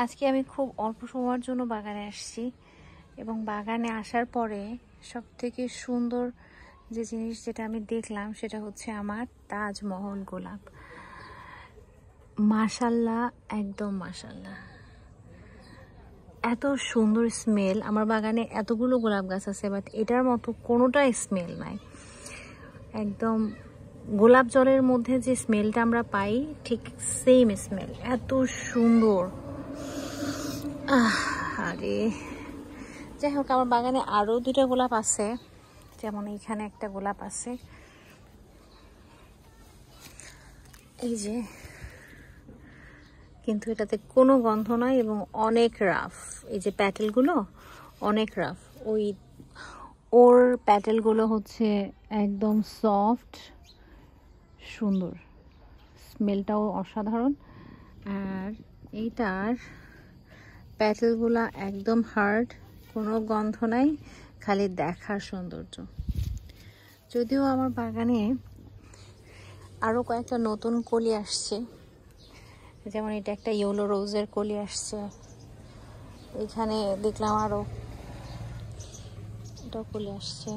আজকে আমি খুব অল্প সময়ের জন্য বাগানে আসছি এবং বাগানে আসার পরে সবথেকে সুন্দর যে জিনিস যেটা আমি দেখলাম সেটা হচ্ছে আমার তাজমহল গোলাপ। মাশাল্লাহ, একদম মাশাল্লাহ, এত সুন্দর স্মেল। আমার বাগানে এতগুলো গোলাপ গাছ আছে, বাট এটার মতো কোনোটাই স্মেল নাই। একদম গোলাপ জলের মধ্যে যে স্মেলটা আমরা পাই ঠিক সেম স্মেল, এত সুন্দর। আরে যাই হোক, আমার বাগানে আরও দুটো গোলাপ আছে, যেমন এইখানে একটা গোলাপ আছে, এই যে, কিন্তু এটাতে কোনো গন্ধ নাই এবং অনেক রাফ। এই যে প্যাটেলগুলো অনেক রাফ, ওর প্যাটেলগুলো হচ্ছে একদম সফট, সুন্দর, স্মেলটাও অসাধারণ। আর এইটার প্যাটেলগুলো একদম হার্ড, কোনো গন্ধ নাই, খালি দেখার সৌন্দর্য। যদিও আমার বাগানে আরও কয়েকটা নতুন কলি আসছে, যেমন এটা একটা ইয়েলো রোজের কলি আসছে, এখানে দেখলাম আরও এটাও কলি আসছে।